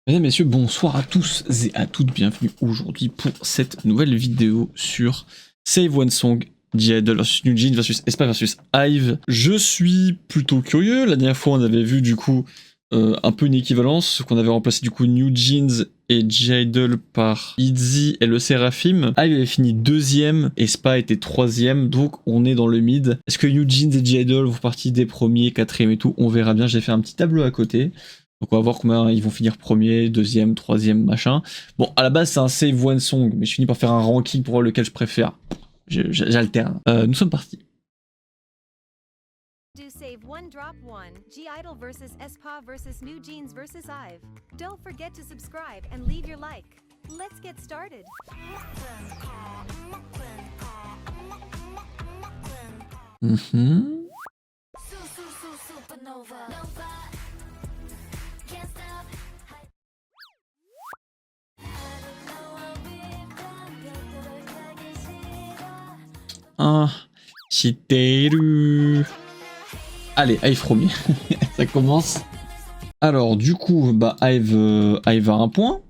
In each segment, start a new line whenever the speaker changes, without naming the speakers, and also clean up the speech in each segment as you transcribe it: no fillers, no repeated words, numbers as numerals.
Mesdames, messieurs, bonsoir à tous et à toutes, bienvenue aujourd'hui pour cette nouvelle vidéo sur Save One Song, G-Idol vs New Jeans vs aespa vs Hive. Je suis plutôt curieux, la dernière fois on avait vu du coup un peu une équivalence, qu'on avait remplacé du coup New Jeans et G-Idol par Itzy et le Seraphim. Hive avait fini deuxième, aespa était troisième, donc on est dans le mid. Est-ce que New Jeans et G-Idol vont partir des premiers, quatrième et tout? On verra bien, j'ai fait un petit tableau à côté. Donc on va voir combien ils vont finir premier, deuxième, troisième, machin. Bon, à la base c'est un Save One Song, mais je finis par faire un ranking pour voir lequel je préfère. J'alterne. Nous sommes partis.
Do save one drop one, G-Idol versus aespa versus New Jeans versus Hive. Don't forget to subscribe and leave your like. Let's get started.
Ah, Shiteru. Allez, Hive premier. Ça commence. Alors, du coup, bah, Hive a un point.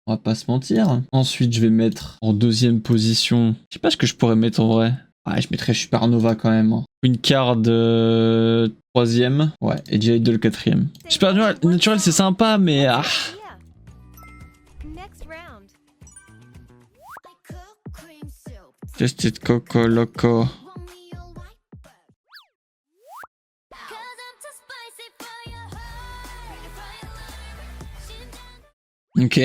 On va pas se mentir. Ensuite, je vais mettre en deuxième position. Je sais pas ce que je pourrais mettre en vrai. Ah, je mettrais Supernova quand même. Hein. Une carte troisième. Ouais, et G-Idol quatrième. Supernova naturel, c'est sympa, mais ah.
Next round.
Just it Coco Loco. Ok.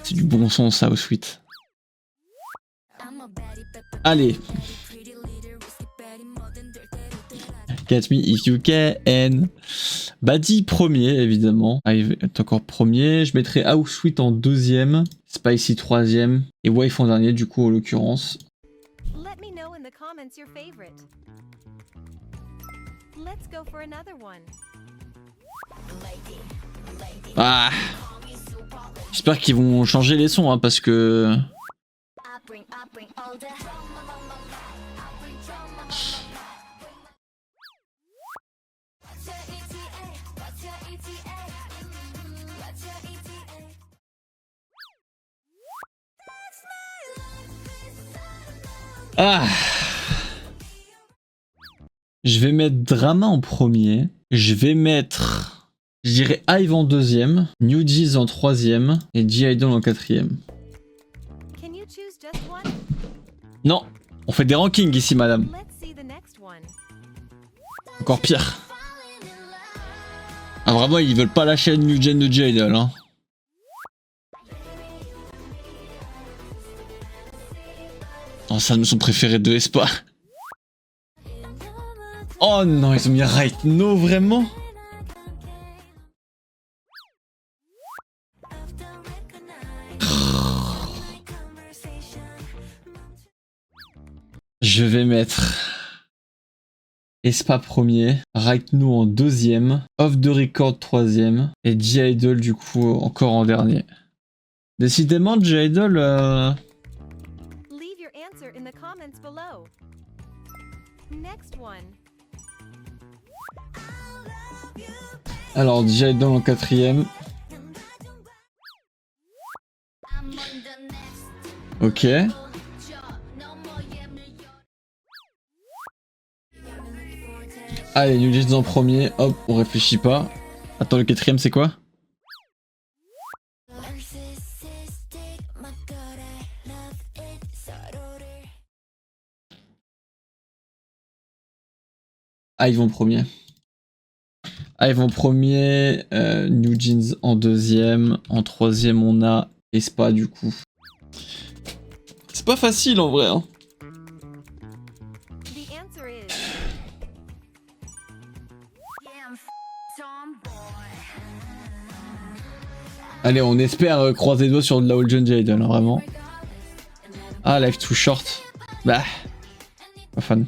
C'est du bon son ça au sweet. Allez. Catch me if you can. Buddy premier évidemment. Hive est encore premier. Je mettrai House Sweet en deuxième. Spicy troisième. Et Wife en dernier du coup en l'occurrence.
Let me know in the comments your favorite. Let's go for another one.
Ah. J'espère qu'ils vont changer les sons hein, parce que... Ah. Je vais mettre Drama en premier. Je vais mettre... Je dirais Hive en deuxième. New Jeans en troisième. Et G-Idol en quatrième.
Can you choose just one?
Non. On fait des rankings ici, madame.
Let's see the next one.
Encore pire. Ah, vraiment, ils veulent pas lâcher une New Gen de G-Idol, hein. Oh, c'est un de mes sons préférés de aespa. Oh non, ils ont mis Right No, vraiment? Je vais mettre aespa premier, Right No en deuxième, Off the Record troisième, et G-Idol du coup encore en dernier. Décidément, G-Idol...
Leave your answer in the comments below. Next one.
Alors, G-Idol en quatrième. Ok. Allez, New Jeans en premier. Hop, on réfléchit pas. Attends, le quatrième, c'est quoi? Ah, ils vont en premier. Ah, ils vont en premier. New Jeans en deuxième. En troisième, on a aespa du coup. C'est pas facile en vrai. Hein.
The answer is
Allez, on espère croiser les doigts sur de la Old John G-Idol, hein, vraiment. Ah, life too short. Bah, pas fan.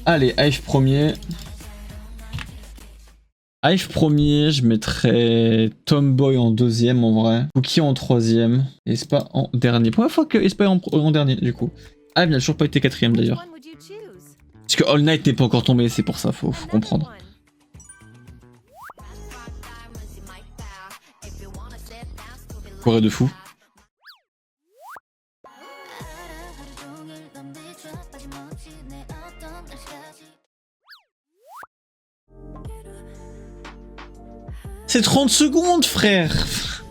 Allez, Hive premier. Hive premier, je mettrais Tomboy en deuxième en vrai. Cookie en troisième. Et Espa en dernier. Première fois que Espa est en dernier du coup. Hive n'a toujours pas été quatrième
Which
d'ailleurs.
one would you choose?
Parce que All Night n'est pas encore tombé, c'est pour ça, faut
Another
comprendre.
one.
Forêt de fou. C'est 30 secondes, frère.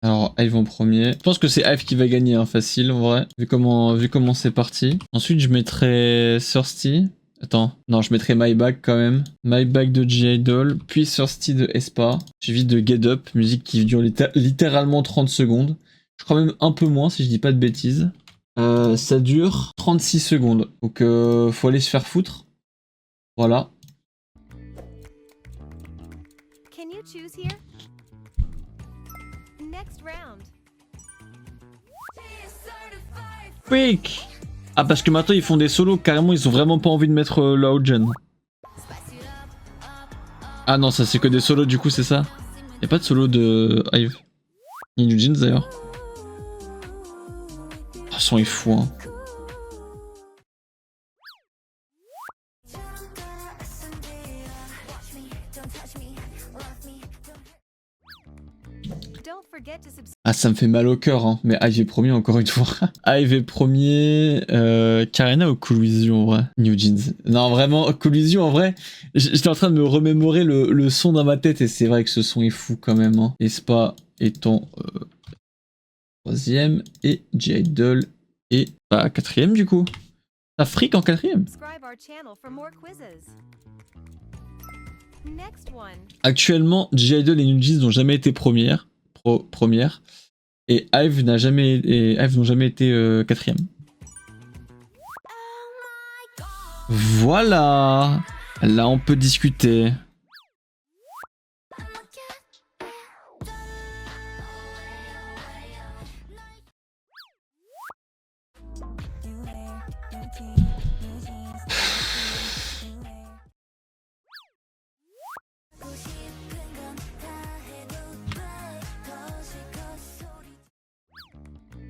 Alors, Hive en premier. Je pense que c'est Hive qui va gagner, hein, facile en vrai, vu comment c'est parti. Ensuite, je mettrais Thirsty. Attends, non, je mettrais My Bag quand même. My Bag de G-Idol, puis Thirsty de Espa. J'évite de Get Up, musique qui dure littéralement 30 secondes. Je crois même un peu moins si je dis pas de bêtises. Ça dure 36 secondes, donc faut aller se faire foutre. Voilà.
Can you choose here? Next round.
Quick. Ah, parce que maintenant ils font des solos, carrément ils ont vraiment pas envie de mettre la haute gen. Ah non, ça c'est que des solos du coup, c'est ça? Y'a pas de solo de Hive. Ni New Jeans d'ailleurs. Oh, son est fou, hein.
Don't forget to subscribe.
Ah, ça me fait mal au cœur, hein. Mais Hive est premier encore une fois. Hive est premier. Karina ou Collusion en vrai? New Jeans. Non, vraiment, Collusion en vrai. J'étais en train de me remémorer le son dans ma tête et c'est vrai que ce son est fou quand même, hein. Espa étant troisième et J-Idol et quatrième du coup. Afrique en quatrième.
Subscribe our channel for more quizzes. Next one.
Actuellement, J-Idol et New Jeans n'ont jamais été premières. Et Hive n'ont jamais été quatrième. Voilà. Là, on peut discuter.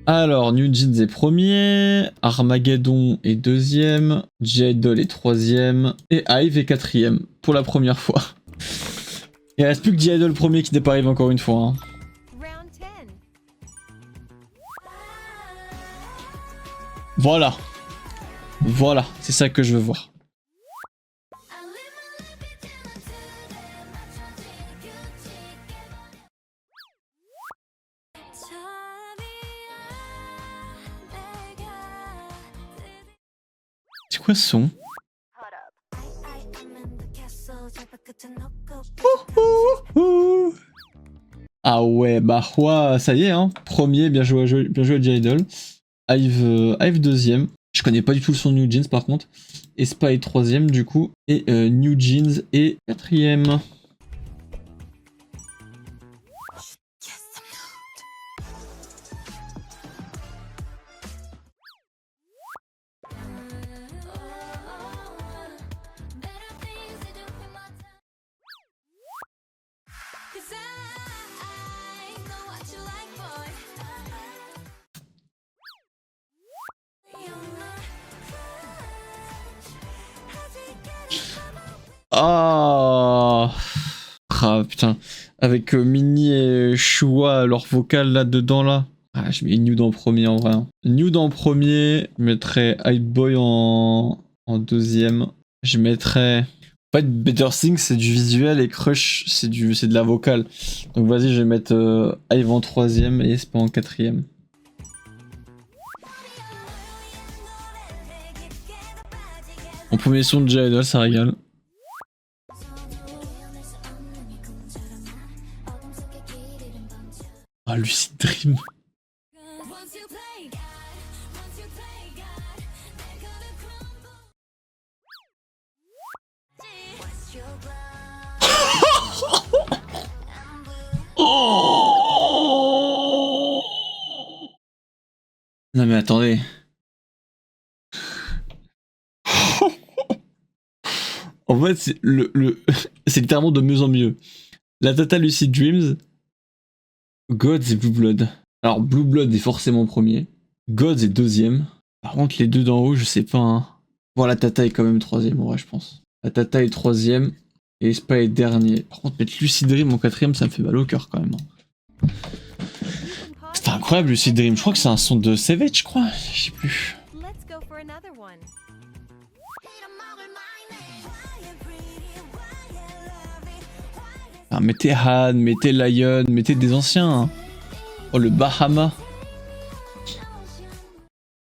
Alors, New Jeans est premier, Armageddon est deuxième, J-Idol est troisième, et Hive est quatrième, pour la première fois. Il reste plus que J-Idol premier qui n'est pas arrivé encore une fois. Hein.
Round 10.
Voilà. Voilà, c'est ça que je veux voir. C'est quoi ce son? Ah ouais, bah ouais, ça y est, hein. Premier, bien joué à J-Idol. Hive deuxième. Je connais pas du tout le son de New Jeans par contre. Espa est troisième du coup. Et New Jeans est quatrième. Ah, putain. Avec Minnie et Shua, leur vocal là-dedans là. Ah, je mets Nude en premier en vrai. Hein. Nude en premier, je mettrais Hype Boy en deuxième. Je mettrais... En fait, Better Things c'est du visuel et Crush c'est de la vocale. Donc vas-y, je vais mettre Hive en troisième et Espa en quatrième. En premier son de J-Idol, ça régale. Ah, Lucid Dream. Non Non mais attendez. En fait, c'est c'est littéralement de mieux en mieux. La Tata Lucid Dreams, Gods et Blue Blood. Alors Blue Blood est forcément premier, Gods est deuxième. Par contre les deux d'en haut, je sais pas. Hein. Bon, la Tata est quand même troisième, ouais, je pense. La Tata est troisième et Espa est dernier. Par contre, mettre Lucid Dream en quatrième, ça me fait mal au cœur quand même. C'était incroyable Lucid Dream. Je crois que c'est un son de Savage, je crois. Je sais plus.
Let's go for another one.
Ah, mettez Han, mettez Lion, mettez des anciens. Hein. Oh, le Bahama.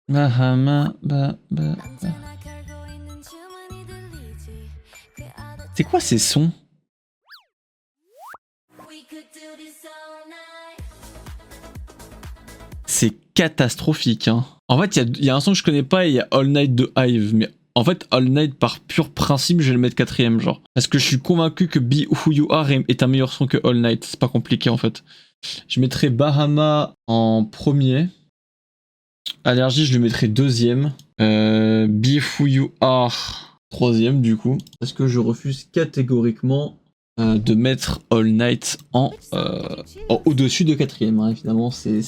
Bahama, bah. C'est quoi ces sons? C'est catastrophique. Hein. En fait, il y a un son que je connais pas et il y a All Night de Hive. Mais en fait, All Night, par pur principe, je vais le mettre quatrième, genre. Parce que je suis convaincu que Be Who You Are est un meilleur son que All Night. C'est pas compliqué, en fait. Je mettrai Bahama en premier. Allergie, je le mettrai deuxième. Be Who You Are, troisième, du coup. Parce que je refuse catégoriquement de mettre All Night en au-dessus de quatrième. Hein, évidemment, c'est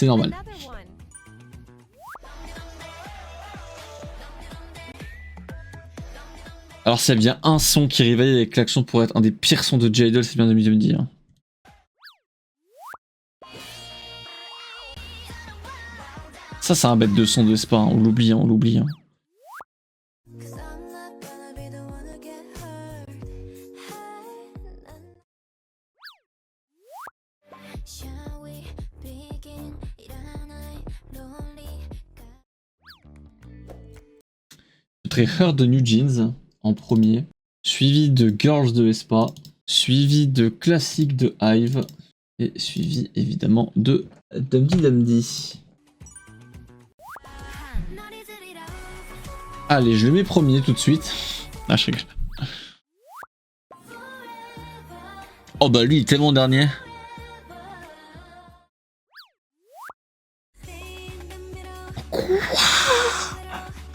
normal.
Another one.
Alors s'il y a bien un son qui rivalise avec l'action pour être un des pires sons de J-Idol, c'est bien de me dire. Ça c'est un bête de son de Spa, hein. On l'oublie, hein, on l'oublie. Hein. Je mettrai Her de New Jeans en premier, suivi de Girls de Espa, suivi de Classic de Hive, et suivi évidemment de Dumdy Dumdy. Allez, je le mets premier tout de suite. Ah, je rigole. Oh bah lui, il est tellement dernier. Quoi?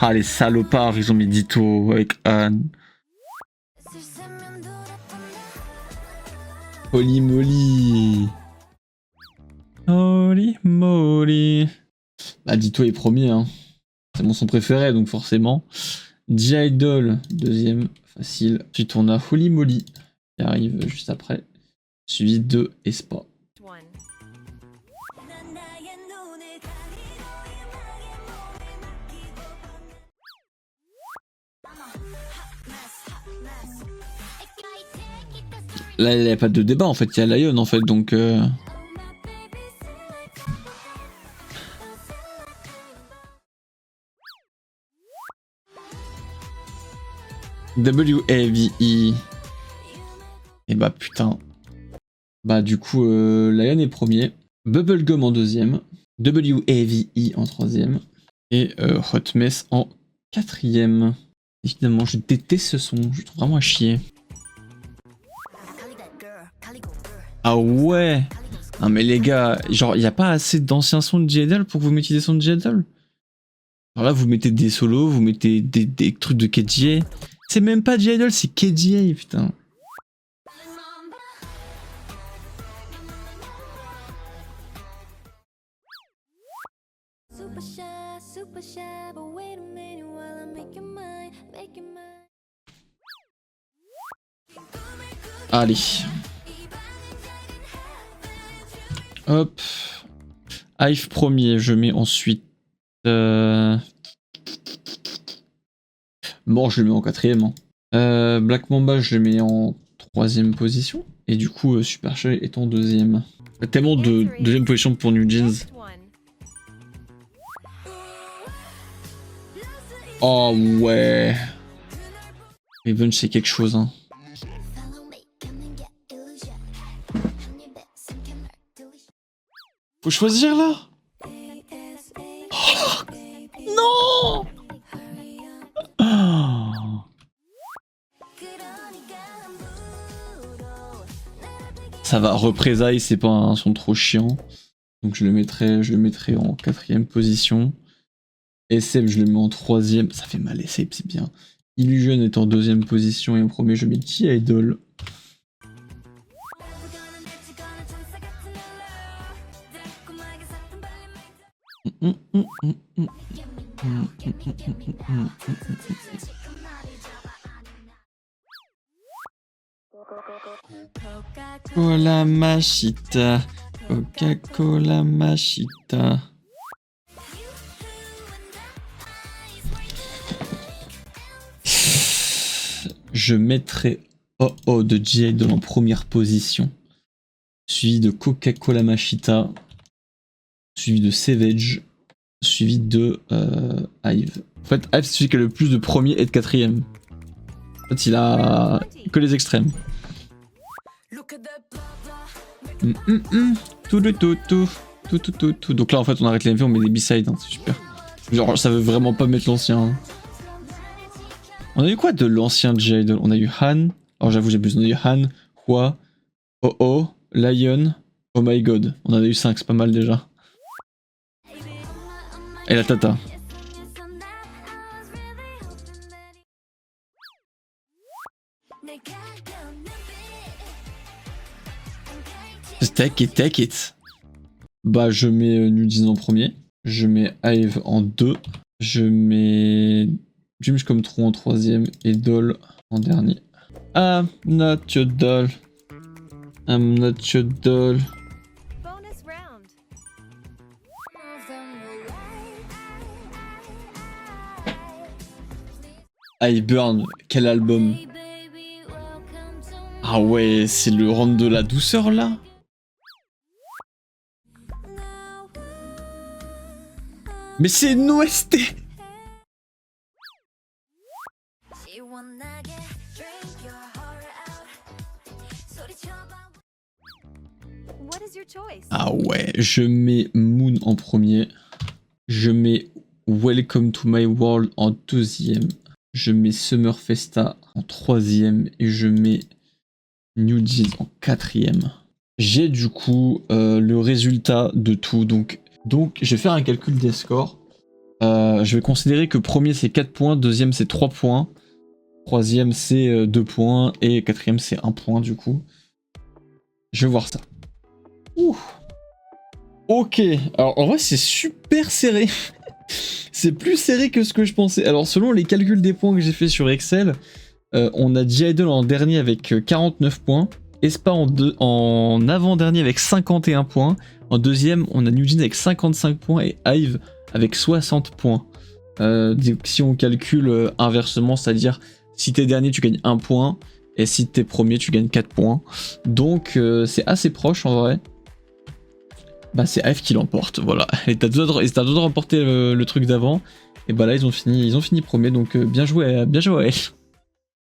Ah les salopards, ils ont mis Ditto avec Anne. Holy moly. Holy moly. Bah Ditto est premier, hein. C'est mon son préféré, donc forcément. J-Idol, deuxième, facile. Ensuite on a Holy Moly, qui arrive juste après. Suivi de Espa.
One.
Là, il n'y a pas de débat, en fait, il y a Lion, en fait, donc... W-A-V-E. Et bah, putain. Bah, du coup, Lion est premier. Bubblegum en deuxième. W-A-V-E en troisième. Et Hot Mess en quatrième. Évidemment, je déteste ce son, je le trouve vraiment à chier. Ah ouais. Non mais les gars, genre, il n'y a pas assez d'anciens sons de J-Idol pour que vous mettiez des sons de J-Idol. Alors là, vous mettez des solos, vous mettez des trucs de KJ. C'est même pas J-Idol, c'est KJ, putain. Allez. Hop. Hive premier, je mets ensuite... Bon, je le mets en quatrième. Hein. Black Mamba, je le mets en troisième position. Et du coup, Super Shy est en deuxième. Tellement de deuxième position pour New Jeans.
Next one.
Oh ouais. Revenge, c'est quelque chose. Hein. Faut choisir là. Oh, non. Oh. Ça va, représailles, c'est pas un son trop chiant. Donc je le mettrai en 4ème position. Esseb, je le mets en 3ème. Ça fait mal, Esseb, c'est bien. Illusion est en 2ème position et en premier, je mets G-Idol. Coca-Cola Machita. Coca-Cola Machita. Je mettrai Oh de G-Idol en première position. Suivi de Coca-Cola Machita. Suivi de Savage. Suivi de Hive. En fait, Hive c'est celui qui a le plus de premiers et de 4ème. En fait, il a que les extrêmes. Tout. Donc là, en fait, on arrête les MV, on met des B-sides, hein, c'est super. Genre, ça veut vraiment pas mettre l'ancien. Hein. On a eu quoi de l'ancien G-Idol? On a eu Han. Alors, j'avoue, j'ai besoin. On a eu Han, Hua, Oh, Lion, Oh My God. On en a eu 5, c'est pas mal déjà. Et la Tata. Take it. Bah, je mets New Jeans en premier. Je mets Hive en 2. Je mets Jim comme Tron en 3ème et Doll en dernier. I'm not your doll. I'm not your doll.
Bonus round.
Highburn, quel album. Ah ouais, c'est le round de la douceur là. Mais c'est une OST.
What is your choice?
Ah ouais, je mets Moon en premier. Je mets Welcome to My World en 2ème. Je mets Summer Festa en 3ème. Et je mets New Jeans en 4ème. J'ai du coup le résultat de tout. Donc je vais faire un calcul des scores. Je vais considérer que premier c'est 4 points, deuxième c'est 3 points, troisième c'est 2 points et quatrième c'est 1 point du coup. Je vais voir ça. Ouh. Ok, alors en vrai c'est super serré. C'est plus serré que ce que je pensais. Alors selon les calculs des points que j'ai fait sur Excel, on a G-Idol en dernier avec 49 points, Espa en avant-dernier avec 51 points, en deuxième on a New Jeans avec 55 points et Hive avec 60 points. Si on calcule inversement, c'est-à-dire si t'es dernier tu gagnes 1 point et si t'es premier tu gagnes 4 points. Donc c'est assez proche en vrai. Bah c'est Hive qui l'emporte, voilà. Et t'as deux de remporter le truc d'avant. Et bah là ils ont fini premier, donc bien joué à elle.